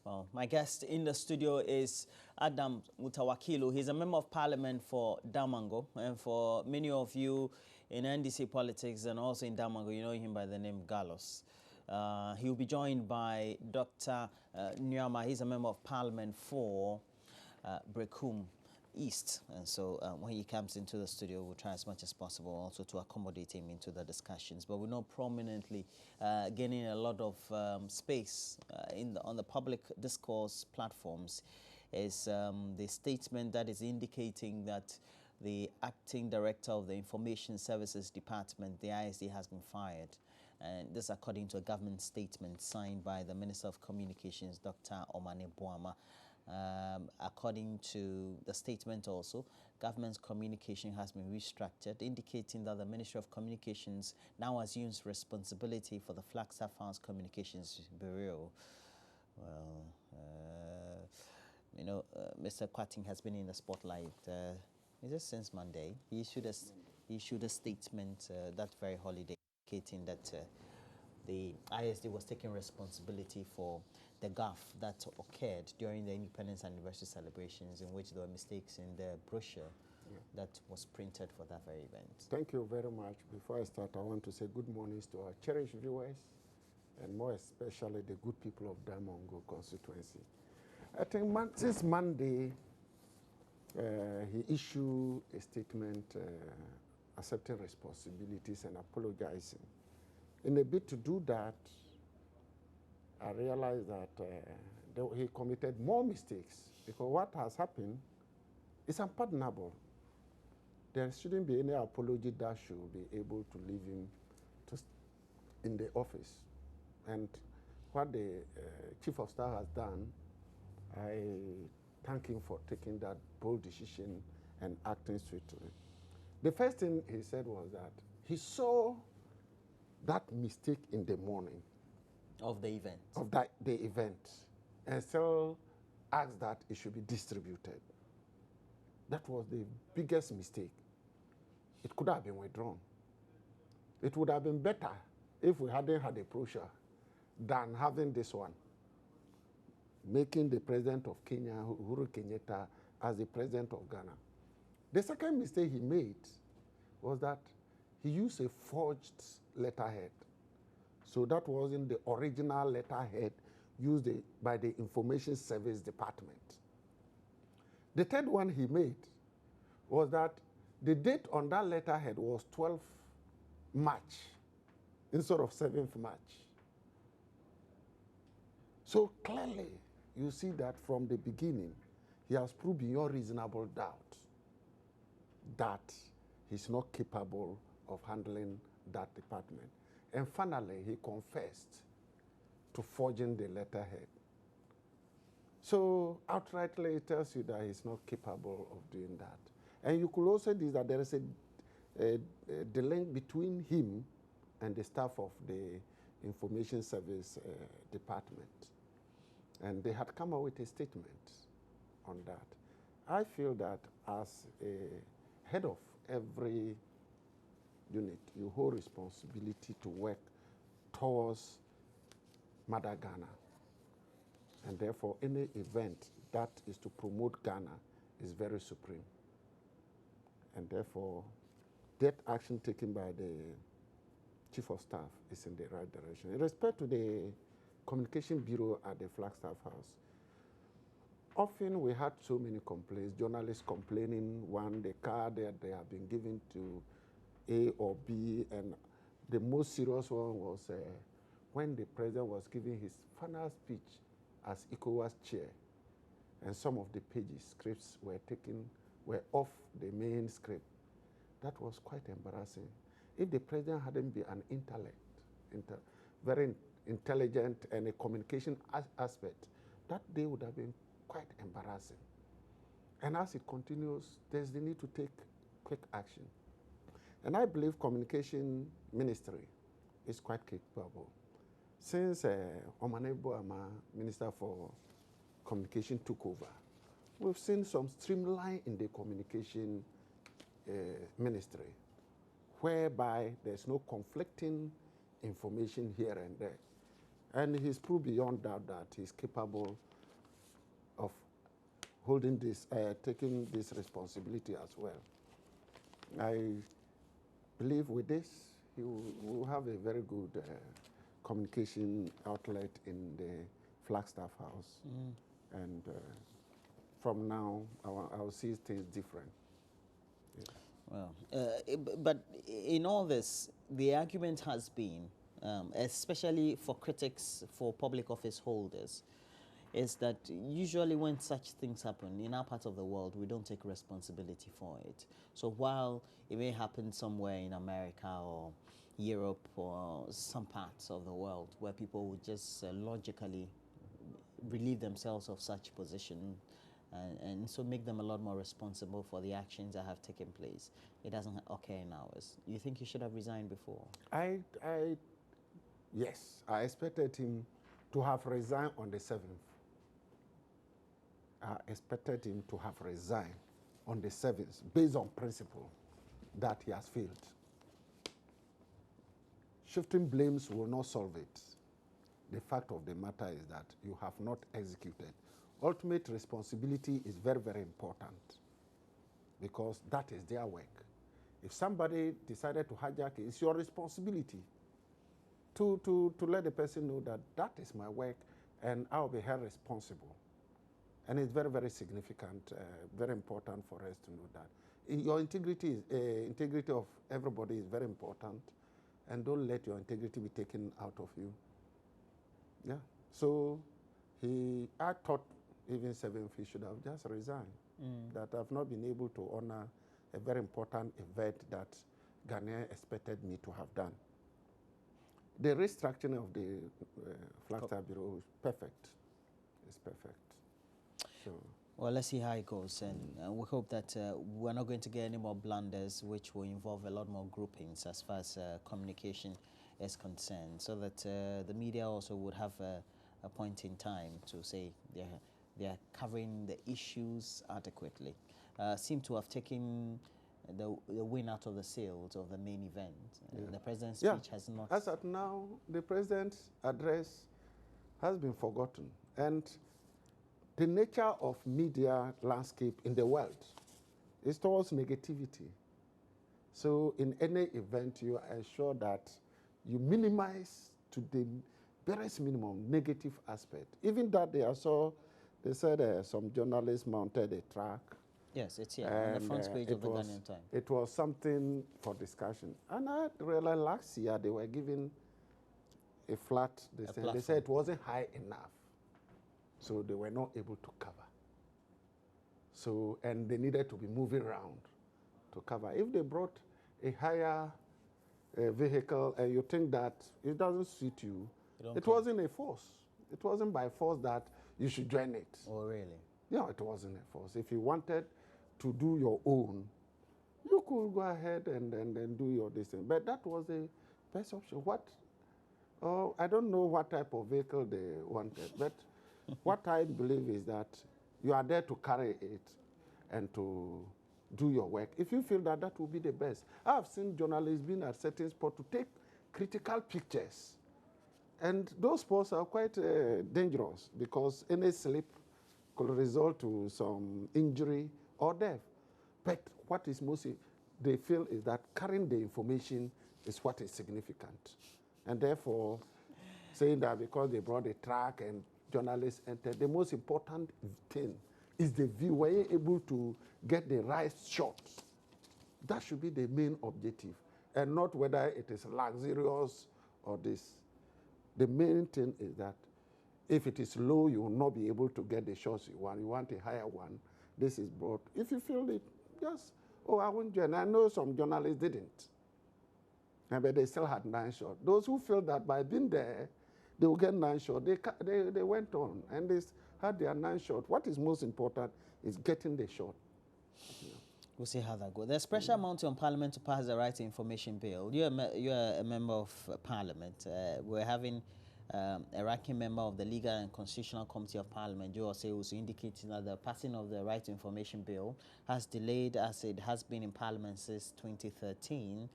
Well, my guest in the studio is Adam Mutawakilu. He's a member of parliament for Damango. And for many of you in NDC politics and also in Damango, you know him by the name Galos. He will be joined by Dr. Nyama. He's a member of parliament for Brekum East. And so when he comes into the studio, we'll try as much as possible also to accommodate him into the discussions. But we know prominently gaining a lot of space on the public discourse platforms is the statement that is indicating that the acting director of the Information Services Department, the ISD, has been fired. And this according to a government statement signed by the Minister of Communications, Dr. Omane Boama. According to the statement also, government's communication has been restructured, indicating that the Ministry of Communications now assumes responsibility for the Flagstaff House Communications Bureau. Well, Mr. Kwating has been in the spotlight. Is it since Monday? He issued a statement that very holiday, indicating that the ISD was taking responsibility for the gaffe that occurred during the Independence Anniversary celebrations, in which there were mistakes in the brochure that was printed for that very event. Thank you very much. Before I start, I want to say good mornings to our cherished viewers, and more especially the good people of Damongo constituency. I think since Monday, he issued a statement accepting responsibilities and apologizing. In a bid to do that, I realized that he committed more mistakes, because what has happened is unpardonable. There shouldn't be any apology that should be able to leave him in the office. And what the Chief of Staff has done, I thank him for taking that bold decision and acting swiftly. The first thing he said was that he saw that mistake in the morning of the event. The event, and still asked that it should be distributed. That was the biggest mistake. It could have been withdrawn. It would have been better if we hadn't had a brochure than having this one, making the president of Kenya, Uhuru Kenyatta, as the president of Ghana. The second mistake he made was that he used a forged letterhead. So that wasn't the original letterhead used by the Information Service Department. The third one he made was that the date on that letterhead was 12th March instead of 7th March. So clearly, you see that from the beginning, he has proved beyond reasonable doubt that he's not capable of handling that department. And finally, he confessed to forging the letterhead. So outrightly, it tells you that he's not capable of doing that. And you could also see that there is the link between him and the staff of the Information Service Department. And they had come out with a statement on that. I feel that as a head of every unit, you hold responsibility to work towards Mother Ghana. And therefore, any event that is to promote Ghana is very supreme. And therefore, that action taken by the Chief of Staff is in the right direction. In respect to the Communication Bureau at the Flagstaff House, often we had so many complaints, journalists complaining, the card that they have been given to A or B, and the most serious one was when the president was giving his final speech as ECOWAS chair, and some of the scripts were off the main script. That was quite embarrassing. If the president hadn't been an very intelligent and a communication aspect, that day would have been quite embarrassing. And as it continues, there's the need to take quick action. And I believe communication ministry is quite capable. Since Omane Boama, Minister for Communication, took over, we've seen some streamline in the communication ministry, whereby there's no conflicting information here and there. And he's proved beyond doubt that he's capable of holding this, taking this responsibility as well. I believe with this, he will have a very good communication outlet in the Flagstaff House. And from now, I'll see things different. Yeah. Well, but in all this, the argument has been, especially for critics, for public office holders, is that usually when such things happen in our part of the world, we don't take responsibility for it. So while it may happen somewhere in America or Europe or some parts of the world where people would just logically relieve themselves of such position and so make them a lot more responsible for the actions that have taken place, it doesn't occur in ours. You think he should have resigned before? Yes, I expected him to have resigned on the 7th. I expected him to have resigned on the 7th based on principle that he has failed. Shifting blames will not solve it. The fact of the matter is that you have not executed. Ultimate responsibility is very, very important because that is their work. If somebody decided to hijack it, it's your responsibility to let the person know that that is my work and I'll be held responsible. And it's very, very significant, very important for us to know that. Your integrity of everybody is very important, and don't let your integrity be taken out of you. Yeah. So I thought even 7th he should have just resigned. That I've not been able to honor a very important event that Ghanaian expected me to have done. The restructuring of the Flagstaff Bureau is perfect. It's perfect. So. Well, let's see how it goes, and we hope that we're not going to get any more blunders which will involve a lot more groupings as far as communication is concerned, so that the media also would have a point in time to say they're covering the issues adequately. Seem to have taken the wind out of the sails of the main event. The president's speech has not... As at now, the president's address has been forgotten. And the nature of media landscape in the world is towards negativity. So in any event, you ensure that you minimize to the barest minimum negative aspect. Even that they said some journalists mounted a track. Yes, it's here on the front page of the Ghanaian Times. It was something for discussion. And I realized last year they were given a flat, they said it wasn't high enough. So they were not able to cover. So, and they needed to be moving around to cover. If they brought a higher vehicle and you think that it doesn't suit you, it wasn't a force. It wasn't by force that you should join it. Oh, really? Yeah, it wasn't a force. If you wanted to do your own, you could go ahead and do your this thing. But that was the best option. I don't know what type of vehicle they wanted, but what I believe is that you are there to carry it and to do your work. If you feel that that will be the best. I have seen journalists being at certain spots to take critical pictures. And those spots are quite dangerous because any slip could result to some injury or death. But what is most they feel is that carrying the information is what is significant. And therefore, saying that because they brought a track and journalists entered, the most important thing is the view. Were you able to get the right shot? That should be the main objective, and not whether it is luxurious or this. The main thing is that if it is low, you will not be able to get the shots you want. You want a higher one. This is broad. If you feel it, just, I won't join. I know some journalists didn't. But they still had 9 shots. Those who feel that by being there, they will get 9 shots, they went on and they had their 9 shots. What is most important is getting the shot. Yeah. We'll see how that goes. There's pressure mounting on Parliament to pass the Right to Information Bill. You're a member of Parliament. We're having a ranking member of the Legal and Constitutional Committee of Parliament, Joe Osei, indicating that the passing of the Right to Information Bill has delayed as it has been in Parliament since 2013.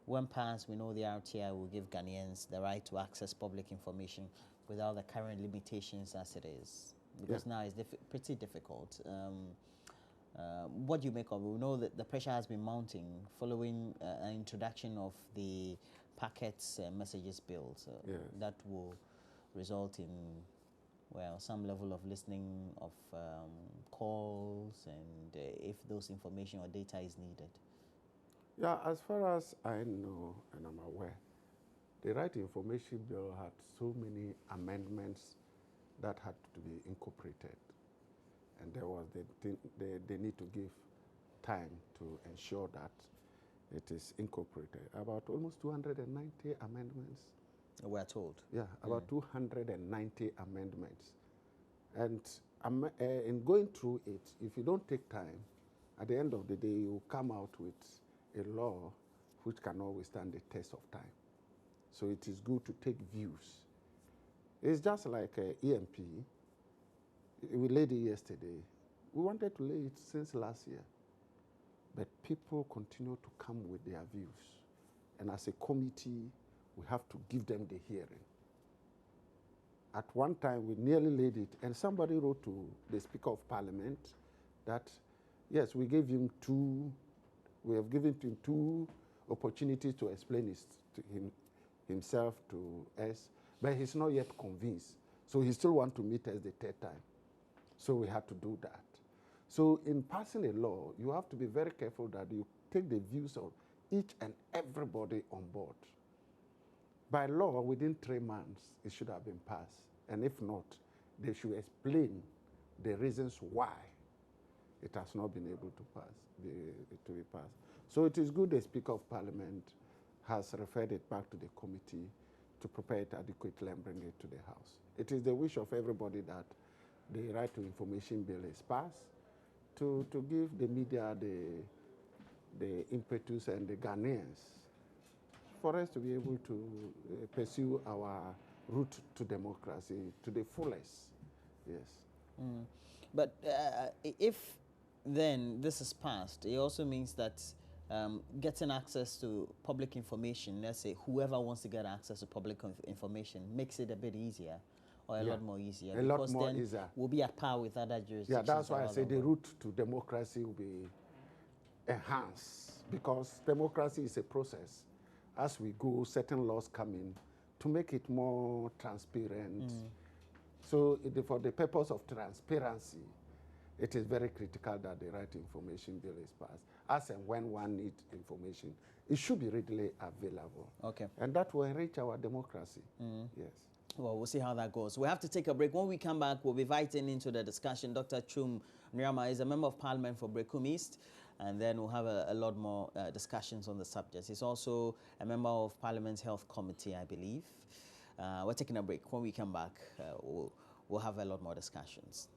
When passed, we know the RTI will give Ghanaians the right to access public information without the current limitations as it is? Because now it's pretty difficult. What do you make of it? We know that the pressure has been mounting following an introduction of the packets messages bill. So that will result in, well, some level of listening of calls and if those information or data is needed. Yeah, as far as I know and I'm aware, the Right to Information Bill had so many amendments that had to be incorporated. And there was they need to give time to ensure that it is incorporated. About almost 290 amendments. We're told. Yeah, about 290 amendments. And in going through it, if you don't take time, at the end of the day, you come out with a law which cannot withstand the test of time. So it is good to take views. It's just like EMP. We laid it yesterday. We wanted to lay it since last year. But people continue to come with their views. And as a committee, we have to give them the hearing. At one time, we nearly laid it, and somebody wrote to the Speaker of Parliament that, yes, we have given him two opportunities to explain himself to us, but he's not yet convinced. So he still wants to meet us the third time. So we had to do that. So in passing a law, you have to be very careful that you take the views of each and everybody on board. By law, within 3 months, it should have been passed. And if not, they should explain the reasons why it has not been able to be passed. So it is good the Speaker of Parliament has referred it back to the committee to prepare it adequately and bring it to the House. It is the wish of everybody that the Right to Information Bill is passed to give the media the impetus and the Ghanaians for us to be able to pursue our route to democracy to the fullest. Yes. But if then this is passed, it also means that getting access to public information, let's say whoever wants to get access to public information, makes it a bit easier or a lot more easier. A lot more easier. We'll be at par with other jurisdictions. Yeah, that's why I say the route to democracy will be enhanced, because democracy is a process. As we go, certain laws come in to make it more transparent. So for the purpose of transparency, it is very critical that the Right to Information Bill is passed. As and when one needs information, it should be readily available. Okay. And that will enrich our democracy. Yes. Well, we'll see how that goes. We have to take a break. When we come back, we'll be inviting into the discussion Dr. Chum Nyama is a member of Parliament for Brekum East, and then we'll have a lot more discussions on the subject. He's also a member of Parliament's Health Committee, I believe. We're taking a break. When we come back, we'll have a lot more discussions.